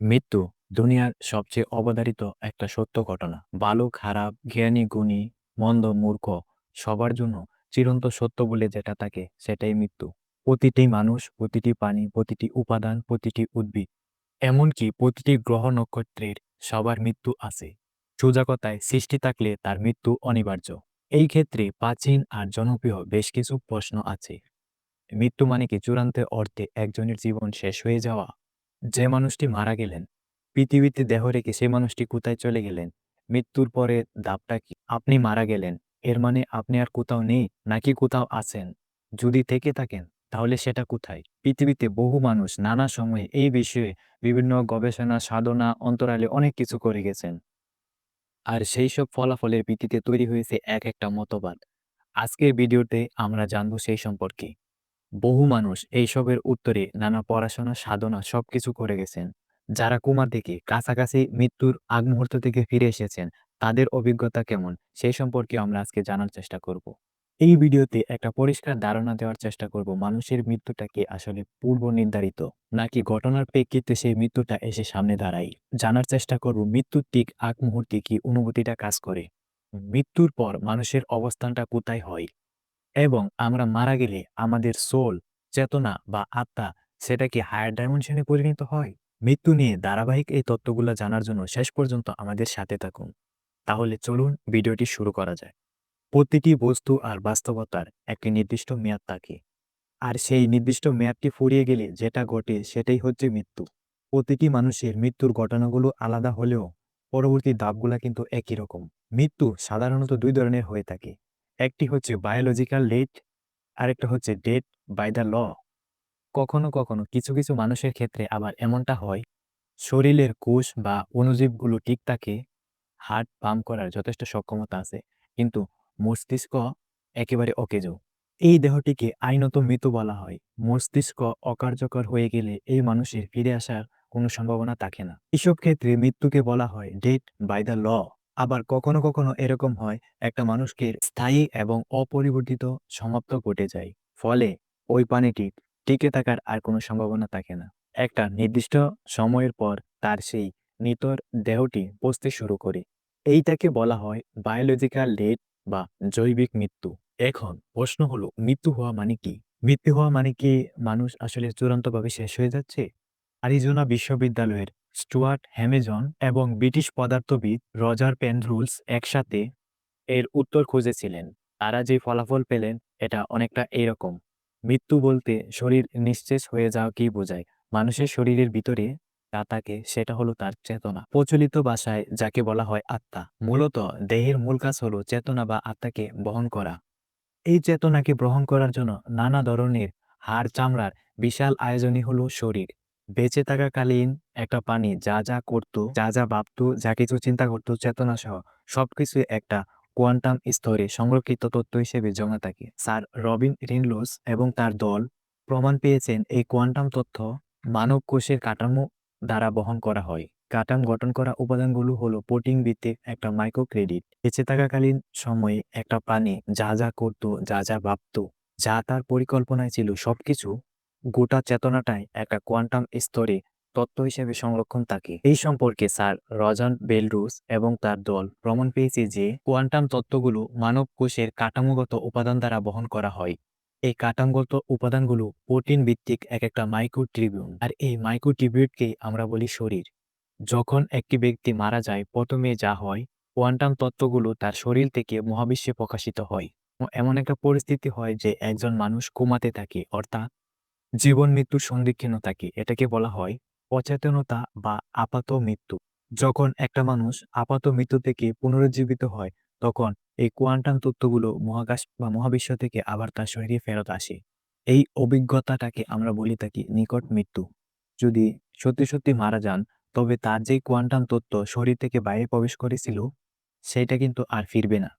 মৃত্যু দুনিয়ার সবচেয়ে অবধারিত একটা সত্য ঘটনা। ভালো, খারাপ, জ্ঞানী, গুণী, মন্দ, মূর্খ সবার জন্য চিরন্ত সত্য বলে যেটা থাকে সেটাই মৃত্যু। প্রতিটি মানুষ, প্রতিটি প্রাণী, প্রতিটি উপাদান, প্রতিটি উদ্ভিদ, এমনকি প্রতিটি গ্রহ নক্ষত্রের সবার মৃত্যু আছে। সোজা কথায় সৃষ্টি থাকলে তার মৃত্যু অনিবার্য। এই ক্ষেত্রে প্রাচীন আর জনপ্রিয় বেশ কিছু প্রশ্ন আছে। মৃত্যু মানে কি চূড়ান্ত অর্থে একজনের জীবন শেষ হয়ে যাওয়া? যে মানুষটি মারা গেলেন, পৃথিবীতে দেহ রেখে সে মানুষটি কোথায় চলে গেলেন? মৃত্যুর পরে ধাপটা কি? আপনি মারা গেলেন, এর মানে আপনি আর কোথাও নেই নাকি কোথাও আছেন? যদি থেকে থাকেন, তাহলে সেটা কোথায়? পৃথিবীতে বহু মানুষ নানা সময়ে এই বিষয়ে বিভিন্ন গবেষণা, সাধনা, অন্তরালে অনেক কিছু করে গেছেন। আর সেই সব ফলাফলের ভিত্তিতে তৈরি হয়েছে এক একটা মতবাদ। আজকের ভিডিওতে আমরা জানব সেই সম্পর্কে। বহু মানুষ এইসবের উত্তরে নানা পড়াশোনা, সাধনা সবকিছু করে গেছেন। যারা কোমা থেকে কাছাকাছি মৃত্যুর আগ মুহূর্ত থেকে ফিরে এসেছেন, তাদের অভিজ্ঞতা কেমন সেই সম্পর্কে আমরা আজকে জানার চেষ্টা করব। এই ভিডিওতে একটা পরিষ্কার ধারণা দেওয়ার চেষ্টা করব মানুষের মৃত্যুটা কি আসলে পূর্ব নির্ধারিত নাকি ঘটনার প্রেক্ষিতে সেই মৃত্যুটা এসে সামনে দাঁড়ায়। জানার চেষ্টা করব মৃত্যুর ঠিক আগ মুহূর্তে কি অনুভূতিটা কাজ করে, মৃত্যুর পর মানুষের অবস্থানটা কোথায় হয়, এবং আমরা মারা গেলে আমাদের সোল, চেতনা বা আত্মা সেটা কি হায়ার ডাইমেনশনে পরিণত হয়। মৃত্যু নিয়ে ধারাবাহিক এই তত্ত্বগুলো জানার জন্য শেষ পর্যন্ত আমাদের সাথে থাকুন। তাহলে চলুন ভিডিওটি শুরু করা যায়। প্রতিটি বস্তু আর বাস্তবতার একটি নির্দিষ্ট মেয়াদ থাকে, আর সেই নির্দিষ্ট মেয়াদটি ফুরিয়ে গেলে যেটা ঘটে সেটাই হচ্ছে মৃত্যু। প্রতিটি মানুষের মৃত্যুর ঘটনাগুলো আলাদা হলেও পরবর্তী ধাপগুলা কিন্তু একই রকম। মৃত্যু সাধারণত দুই ধরনের হয়ে থাকে। একটি হচ্ছে বায়োলজিক্যাল ডেথ, আরেকটা হচ্ছে ডেথ বাই দ্য ল। কখনো কখনো কিছু কিছু মানুষের ক্ষেত্রে আবার এমনটা হয়, শরীরের কোষ বা অণুজীবগুলো ঠিক থাকে, হার্ট পাম্প করার যথেষ্ট সক্ষমতা আছে, কিন্তু মস্তিষ্ক একেবারে অকেজো। এই দেহটিকে আইনত মৃত বলা হয়। মস্তিষ্ক অকার্যকর হয়ে গেলে এই মানুষের ফিরে আসার কোনো সম্ভাবনা থাকে না। এসব ক্ষেত্রে মৃত্যুকে বলা হয় ডেথ বাই দ্য ল। আবার কখনো কখনো এরকম হয়, একটা মানুষকে স্থায়ী এবং অপরিবর্তিত সমাপ্ত ঘটে যায়, ফলে ওই প্রাণীটি টিকে থাকার আর কোনো সম্ভাবনা থাকে না। একটা নির্দিষ্ট সময়ের পর তার সেই নিতর দেহটি পচতে শুরু করে। এইটাকে বলা হয় বায়োলজিক্যাল ডেথ বা জৈবিক মৃত্যু। এখন প্রশ্ন হলো, মৃত্যু হওয়া মানে কি? মৃত্যু হওয়া মানে কি মানুষ আসলে চূড়ান্তভাবে শেষ হয়ে যাচ্ছে? আরিজোনা বিশ্ববিদ্যালয়ের স্টুয়ার্ট হ্যামেজন এবং ব্রিটিশ পদার্থবিদ রজার পেনরুলস একসাথে এর উত্তর খুঁজেছিলেন। তারা যে ফলাফল পেলেন এটা অনেকটা এরকম। মৃত্যু বলতে শরীর নিঃশেষ হয়ে যাওয়াকেই বোঝায়। মানুষের শরীরের ভিতরে যা থাকে সেটা হলো তার চেতনা। প্রচলিত ভাষায় যাকে বলা হয় আত্মা। মূলত দেহের মূল কাজ হলো চেতনা বা আত্মাকে বহন করা। এই চেতনাকে গ্রহণ করার জন্য নানা ধরনের হাড় চামড়ার বিশাল আয়োজনই হলো শরীর। বেঁচে থাকাকালীন একটা প্রাণী যা যা করত, যা যা ভাবতো, যা কিছু চিন্তা করত, চেতনা সহ সবকিছু একটা কোয়ান্টাম স্তরে সংরক্ষিত তথ্য হিসেবে জমা থাকে। স্যার রবিন রিনলোস এবং তার দল প্রমাণ পেয়েছেন এই কোয়ান্টাম তথ্য মানব কোষের কাঠামো দ্বারা বহন করা হয়। কাঠামো গঠন করা উপাদানগুলো হলো প্রোটিন ভিত্তিক একটা মাইক্রোক্রেডিট। বেঁচে থাকাকালীন সময়ে একটা প্রাণী যা যা করত, যা যা ভাবত, যা তার পরিকল্পনায় ছিল সবকিছু গোটা চেতনাটাই একটা কোয়ান্টাম স্তরে তত্ত্ব হিসেবে সংরক্ষণ থাকে। এই সম্পর্কে স্যার রজার বেলরুস এবং তার দল প্রমাণ পেয়েছে যে কোয়ান্টাম তত্ত্বগুলো মানব কোষের কাঠামোগত উপাদান দ্বারা বহন করা হয়। এই কাঠামোগত উপাদানগুলো প্রোটিন ভিত্তিক এক একটা মাইক্রোটিবিউট, আর এই মাইক্রোটিবিউটকেই আমরা বলি শরীর। যখন একটি ব্যক্তি মারা যায়, প্রথমে যা হয়, কোয়ান্টাম তত্ত্বগুলো তার শরীর থেকে মহাবিশ্বে প্রকাশিত হয়। এমন একটা পরিস্থিতি হয় যে একজন মানুষ কোমাতে থাকে, অর্থাৎ জীবন মৃত্যুর সন্দিক্ষণ থাকে। এটাকে বলা হয় অচেতনতা বা আপাত মৃত্যু। যখন একটা মানুষ আপাত মৃত্যু থেকে পুনরুজ্জীবিত হয়, তখন এই কোয়ান্টাম তত্ত্বগুলো মহাকাশ বা মহাবিশ্ব থেকে আবার তার শরীরে ফেরত আসে। এই অভিজ্ঞতাটাকে আমরা বলি থাকি নিকট মৃত্যু। যদি সত্যি সত্যি মারা যান, তবে তার যে কোয়ান্টাম তত্ত্ব শরীর থেকে বাইরে প্রবেশ করেছিল, সেটা কিন্তু আর ফিরবে না।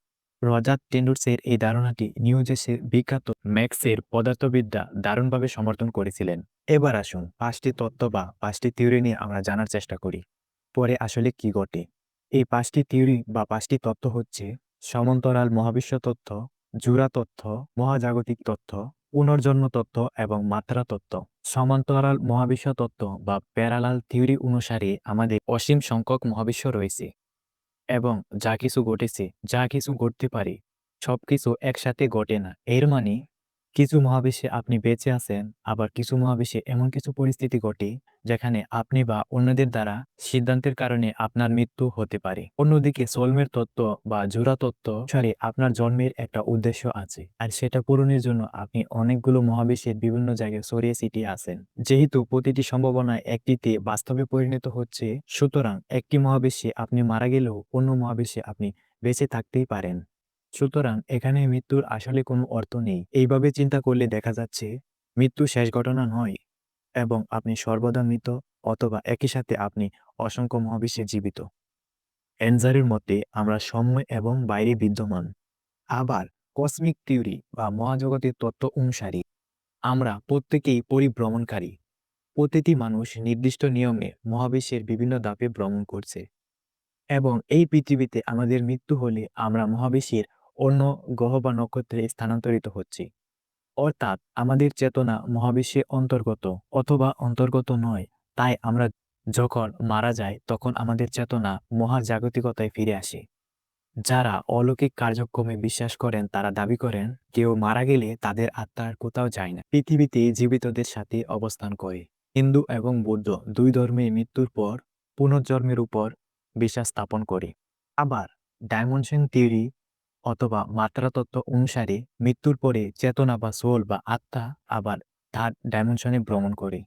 রজার টেন্ডুলসের এই ধারণাটি নিউ জার্সির বিখ্যাত ম্যাক্সের পদার্থবিদ্যা দারুণভাবে সমর্থন করেছিলেন। এবার আসুন ৫টি তত্ত্ব বা ৫টি থিওরি নিয়ে আমরা জানার চেষ্টা করি পরে আসলে কি ঘটে। এই ৫টি থিওরি বা ৫টি তত্ত্ব হচ্ছে সমান্তরাল মহাবিশ্ব তত্ত্ব, জোড়া তত্ত্ব, মহাজাগতিক তত্ত্ব, পুনর্জন্ম তত্ত্ব এবং মাত্রা তত্ত্ব। সমান্তরাল মহাবিশ্ব তত্ত্ব বা প্যারালাল থিওরি অনুসারে আমাদের অসীম সংখ্যক মহাবিশ্ব রয়েছে এবং যা কিছু ঘটেছে, যা কিছু ঘটতে পারে, সবকিছু একসাথে ঘটে না। এর মানে কিছু মহাবিশ্বে আপনি বেঁচে আছেন, আবার কিছু মহাবিশ্বে এমন কিছু পরিস্থিতি ঘটে যেখানে আপনি বা অন্যদের দ্বারা সিদ্ধান্তের কারণে আপনার মৃত্যু হতে পারে। অন্যদিকে সোলমেট তত্ত্ব বা জোড়া তত্ত্ব অনুসারে আপনার জন্মের একটা উদ্দেশ্য আছে, আর সেটা পূরণের জন্য আপনি অনেকগুলো মহাবিশ্বের বিভিন্ন জায়গায় ছড়িয়ে ছিটিয়ে আছেন। যেহেতু প্রতিটি সম্ভাবনা একটিতে বাস্তবে পরিণত হচ্ছে, সুতরাং একটি মহাবিশ্বে আপনি মারা গেলেও অন্য মহাবিশ্বে আপনি বেঁচে থাকতেই পারেন। সুতরাং এখানে মৃত্যুর আসলে কোনো অর্থ নেই। এইভাবে চিন্তা করলে দেখা যাচ্ছে মৃত্যু শেষ ঘটনা নয়, এবং আপনি সর্বদা মৃত, অথবা একই সাথে আপনি অসংখ্য মহাবিশ্বে জীবিত। এনজারের মতে আমরা সময় এবং বাইরে বিদ্যমান। আবার কসমিক থিওরি বা মহাজগতের তত্ত্ব অনুসারে আমরা প্রত্যেকেই পরিভ্রমণকারী। প্রতিটি মানুষ নির্দিষ্ট নিয়মে মহাবিশ্বের বিভিন্ন ধাপে ভ্রমণ করছে, এবং এই পৃথিবীতে আমাদের মৃত্যু হলে আমরা মহাবিশ্বের অন্য গ্রহ বা নক্ষত্রে স্থানান্তরিত হচ্ছি। অর্থাৎ আমাদের চেতনা মহাবিশ্বে অন্তর্গত অথবা অন্তর্গত নয়। তাই আমরা যখন মারা যাই তখন আমাদের চেতনা মহাজাগতিকতায় ফিরে আসে। যারা অলৌকিক কার্যক্রমে বিশ্বাস করেন তারা দাবি করেন কেউ মারা গেলে তাদের আত্মা আর কোথাও যায় না, পৃথিবীতে জীবিতদের সাথে অবস্থান করে। হিন্দু এবং বৌদ্ধ দুই ধর্মে মৃত্যুর পর পুনর্জন্মের উপর বিশ্বাস স্থাপন করে। আবার ডাইমেনশন থিওরি অথবা মাত্রা তত্ত্ব অনুসারে মৃত্যুর পরে চেতনা বা সোল বা আত্মা আবার থার্ড ডাইমেনশনে ভ্রমণ করে।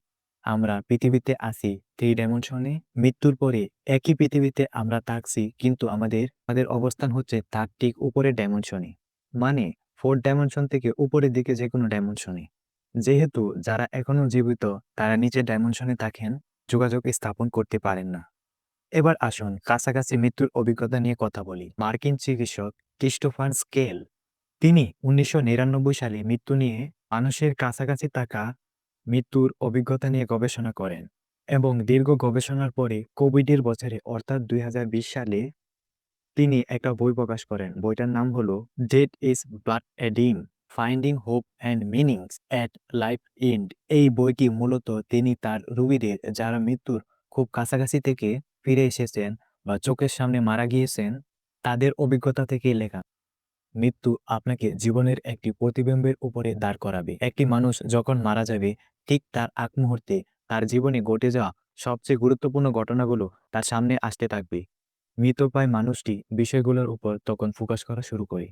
আমরা পৃথিবীতে আছি থ্রি ডাইমেনশনে, মৃত্যুর পরে একই পৃথিবীতে আমরা থাকছি, কিন্তু আমাদের আমাদের অবস্থান হচ্ছে তার ঠিক উপরের ডাইমেনশনে, মানে ফোর্থ ডাইমেনশন থেকে উপরের দিকে যে কোনো ডাইমেনশনে। যেহেতু যারা এখনো জীবিত তারা নিচের ডাইমেনশনে থাকেন, যোগাযোগ স্থাপন করতে পারেন না। এবার আসুন কাছাকাছি মৃত্যুর অভিজ্ঞতা নিয়ে কথা বলি। মার্কিন চিকিৎসক ক্রিস্টোফার স্কেল, তিনি ১৯৯৯ সালে মৃত্যু নিয়ে মানুষের কাছাকাছি থাকা মৃত্যুর অভিজ্ঞতা নিয়ে গবেষণা করেন, এবং দীর্ঘ গবেষণার পরে কোভিডের বছরে অর্থাৎ ২০২০ সালে তিনি একটা বই প্রকাশ করেন। বইটার নাম হলো death is but a dream, finding hope and meanings at life end. এই বইটি মূলত তিনি তার রোগীদের যারা মৃত্যুর খুব কাছাকাছি থেকে ফিরে এসেছেন বা চোখের সামনে মারা গিয়েছেন তাদের অভিজ্ঞতা থেকে লেখা। মৃত্যু আপনাকে জীবনের একটি প্রতিবিম্বের উপরে দাঁড় করাবে। একটি মানুষ যখন মারা যাবে ঠিক তার আগ মুহূর্তে তার জীবনে ঘটে যাওয়া সবচেয়ে গুরুত্বপূর্ণ ঘটনাগুলো তার সামনে আসতে থাকবে। মৃতপ্রায় মানুষটি বিষয়গুলোর উপর তখন ফোকাস করা শুরু করে।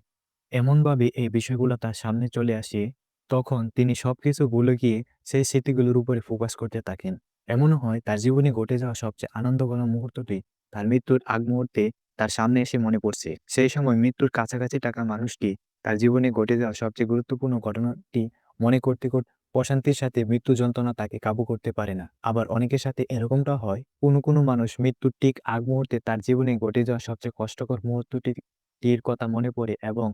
এমনভাবে এই বিষয়গুলো তার সামনে চলে আসে, তখন তিনি সবকিছু ভুলে গিয়ে সেই স্মৃতিগুলোর উপরে ফোকাস করতে থাকেন। এমনও হয় তার জীবনে ঘটে যাওয়া সবচেয়ে আনন্দঘন মুহূর্তটি তার মৃত্যুর আগ মুহূর্তে তার সামনে এসে মনে পড়ছে। সেই সময় মৃত্যুর কাছাকাছি থাকা মানুষটি তার জীবনে ঘটে যাওয়া সবচেয়ে গুরুত্বপূর্ণ ঘটনাটি মনে করতে করতে প্রশান্তির সাথে মৃত্যু যন্ত্রণা তাকে কাবু করতে পারে না। আবার অনেকের সাথে এরকমটা হয়, কোনো মানুষ মৃত্যুর ঠিক আগ মুহূর্তে তার জীবনে ঘটে যাওয়া সবচেয়ে কষ্টকর মুহূর্তটির কথা মনে পড়ে, এবং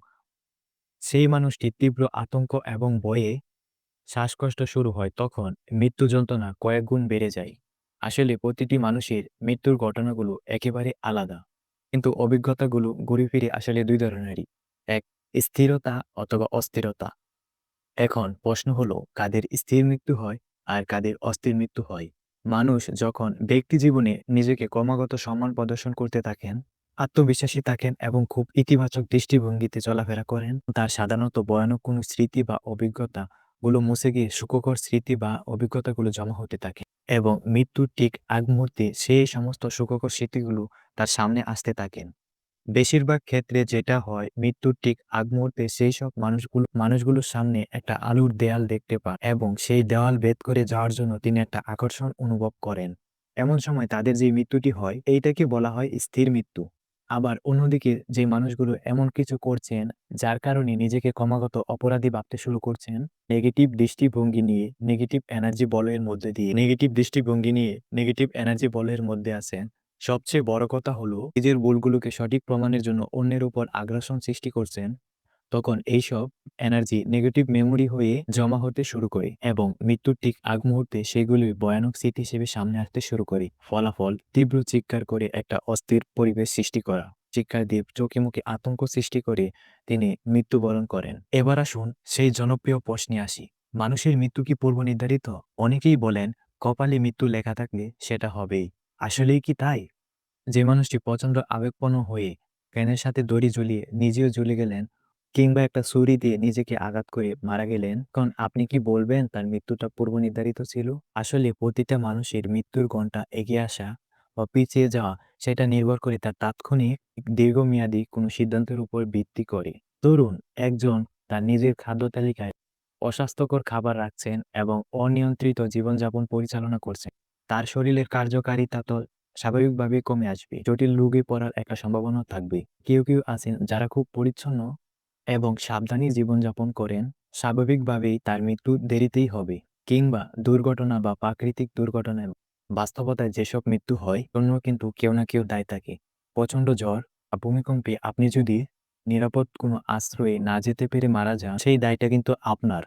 সেই মানুষটি তীব্র আতঙ্ক এবং ভয়ে শ্বাসকষ্ট শুরু হয়। তখন মৃত্যু যন্ত্রণা কয়েক গুণ বেড়ে যায়। আসলে প্রতিটি মানুষের মৃত্যুর ঘটনাগুলো একেবারে আলাদা, কিন্তু অভিজ্ঞতাগুলো ঘুরে ফিরে আসলে দুই ধরনেরই। এক, স্থিরতা অথবা অস্থিরতা। এখন প্রশ্ন হলো কাদের স্থির মৃত্যু হয় আর কাদের অস্থির মৃত্যু হয়। মানুষ যখন ব্যক্তি জীবনে নিজেকে ক্রমাগত সম্মান প্রদর্শন করতে থাকেন, আত্মবিশ্বাসী থাকেন এবং খুব ইতিবাচক দৃষ্টিভঙ্গিতে চলাফেরা করেন, তার সাধারণত ভয়ানক কোনো স্মৃতি বা অভিজ্ঞতা গুলো মুছে গিয়ে সুখকর স্মৃতি বা অভিজ্ঞতাগুলো জমা হতে থাকে, এবং মৃত্যুর ঠিক আগ মুহূর্তে সেই সমস্ত সুখকর স্মৃতিগুলো তার সামনে আসতে থাকেন। বেশিরভাগ ক্ষেত্রে যেটা হয়, মৃত্যুর ঠিক আগ মুহূর্তে সেই সব মানুষগুলোর সামনে একটা আলোর দেয়াল দেখতে পান, এবং সেই দেওয়াল ভেদ করে যাওয়ার জন্য তিনি একটা আকর্ষণ অনুভব করেন। এমন সময় তাদের যে মৃত্যুটি হয় এইটাকে বলা হয় স্থির মৃত্যু। আবার অন্যদিকে যে মানুষগুলো এমন কিছু করছেন যার কারণে নিজেকে ক্রমাগত অপরাধী ভাবতে শুরু করছেন, নেগেটিভ এনার্জি বলয়ের মধ্যে আছেন, সবচেয়ে বড় কথা হলো নিজের ভুলগুলোকে সঠিক প্রমাণের জন্য অন্যের উপর আগ্রাসন সৃষ্টি করছেন, তখন এইসব এনার্জি নেগেটিভ মেমোরি হয়ে জমা হতে শুরু করে, এবং মৃত্যুর ঠিক আগ মুহূর্তে সেগুলি ভয়ানক স্মৃতি হিসেবে সামনে আসতে শুরু করে। ফলাফল তীব্র চিৎকার করে একটা অস্থির পরিবেশ সৃষ্টি করা। চিৎকার দিয়ে চোখে মুখে আতঙ্ক সৃষ্টি করে তিনি মৃত্যুবরণ করেন। এবার আসুন সেই জনপ্রিয় প্রশ্নে আসি, মানুষের মৃত্যু কি পূর্ব নির্ধারিত? অনেকেই বলেন কপালে মৃত্যু লেখা থাকলে সেটা হবেই। আসলেই কি তাই? যে মানুষটি প্রচণ্ড আবেগপ্রবণ হয়ে ফ্যানের সাথে দড়ি ঝুলিয়ে নিজেও জ্বলে গেলেন কিংবা একটা ছুরি দিয়ে নিজেকে আঘাত করে মারা গেলেন, কারণ আপনি কি বলবেন তার মৃত্যুটা পূর্ব নির্ধারিত ছিল? আসলে প্রতিটা মানুষের মৃত্যুর ঘণ্টা এগিয়ে আসা বা পিছিয়ে যাওয়া সেটা নির্ভর করে তার তাৎক্ষণিক দীর্ঘমেয়াদী কোনো সিদ্ধান্তের উপর ভিত্তি করে। ধরুন, একজন তার নিজের খাদ্য তালিকায় অস্বাস্থ্যকর খাবার রাখছেন এবং অনিয়ন্ত্রিত জীবনযাপন পরিচালনা করছেন। তার শরীরের কার্যকারিতা তো স্বাভাবিকভাবেই কমে আসবে। জটিল রোগে পড়ার একটা সম্ভাবনা থাকবে। কেউ আছেন যারা খুব পরিচ্ছন্ন এবং সাবধানী জীবনযাপন করেন, স্বাভাবিকভাবেই তার মৃত্যু দেরিতেই হবে। কিংবা দুর্ঘটনা বা প্রাকৃতিক দুর্ঘটনায় বাস্তবতায় যেসব মৃত্যু হয়, জন্য কিন্তু কেউ না কেউ দায়ী থাকে। প্রচণ্ড ঝড় বা ভূমিকম্পে আপনি যদি নিরাপদ কোনো আশ্রয়ে না যেতে পেরে মারা যান, সেই দায়টা কিন্তু আপনার।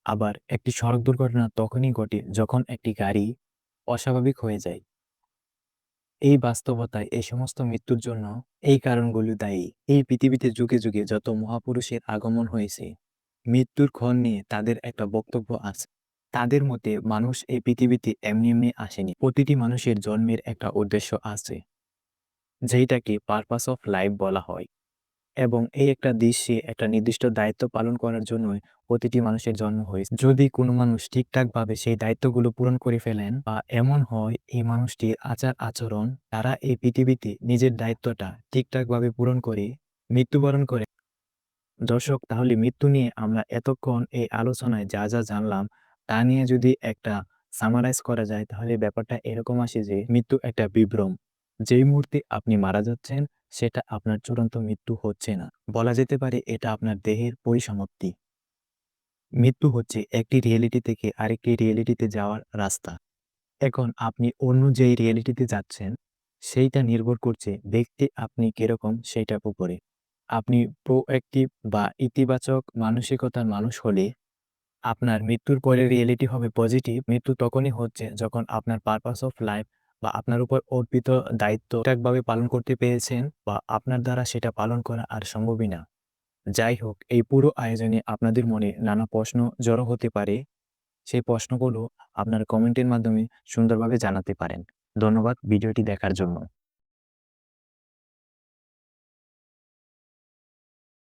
আবার একটি সড়ক দুর্ঘটনা তখনই ঘটে যখন একটি গাড়ি অস্বাভাবিক হয়ে যায়। এই বাস্তবতায় এই সমস্ত মৃত্যুর জন্য এই কারণগুলো দায়ী। এই পৃথিবীতে যুগে যত মহাপুরুষের আগমন হয়েছে, মৃত্যুর ক্ষণ নিয়ে তাদের একটা বক্তব্য আছে। তাদের মতে মানুষ এই পৃথিবীতে এমনি আসেনি। প্রতিটি মানুষের জন্মের একটা উদ্দেশ্য আছে, যেইটাকে পারপাস অফ লাইফ বলা হয়। এবং এই একটা দৃশ্যে একটা নির্দিষ্ট দায়িত্ব পালন করার জন্যই প্রতিটি মানুষের জন্ম হয়েছে। যদি কোনো মানুষ ঠিকঠাকভাবে সেই দায়িত্বগুলো পূরণ করে ফেলেন বা এমন হয় এই মানুষটির আচার-আচরণ তারা এই পৃথিবীতে নিজের দায়িত্বটা ঠিকঠাকভাবে পূরণ করে মৃত্যুবরণ করে। দর্শক, তাহলে মৃত্যু নিয়ে আমরা এতক্ষণ এই আলোচনায় যা জানলাম তা নিয়ে যদি একটা সামারাইজ করা যায়, তাহলে ব্যাপারটা এরকম আসে যে মৃত্যু একটা বিভ্রম। যেই মুহূর্তে আপনি মারা যাচ্ছেন সেটা আপনার চূড়ান্ত মৃত্যু হচ্ছে না। বলা যেতে পারে এটা আপনার দেহের পরিসমাপ্তি। মৃত্যু হচ্ছে একটি রিয়েলিটি থেকে আরেকটি রিয়েলিটিতে যাওয়ার রাস্তা। এখন আপনি অন্য যেই রিয়েলিটিতে যাচ্ছেন, সেইটা নির্ভর করছে দেখতে আপনি কিরকম সেইটার উপরে। আপনি প্রোঅ্যাক্টিভ বা ইতিবাচক মানসিকতার মানুষ হলে আপনার মৃত্যুর পরে রিয়েলিটি হবে পজিটিভ। মৃত্যু তখনই হচ্ছে যখন আপনার পারপাস অফ লাইফ বা আপনার উপর অর্পিত দায়িত্ব ঠিকঠাকভাবে পালন করতে পেরেছেন বা আপনার দ্বারা সেটা পালন করা আর সম্ভবই না। যাই হোক, এই পুরো আয়োজনে আপনাদের মনে নানা প্রশ্ন জড়ো হতে পারে। সেই প্রশ্নগুলো আপনার কমেন্টের মাধ্যমে সুন্দরভাবে জানাতে পারেন। ধন্যবাদ ভিডিওটি দেখার জন্য।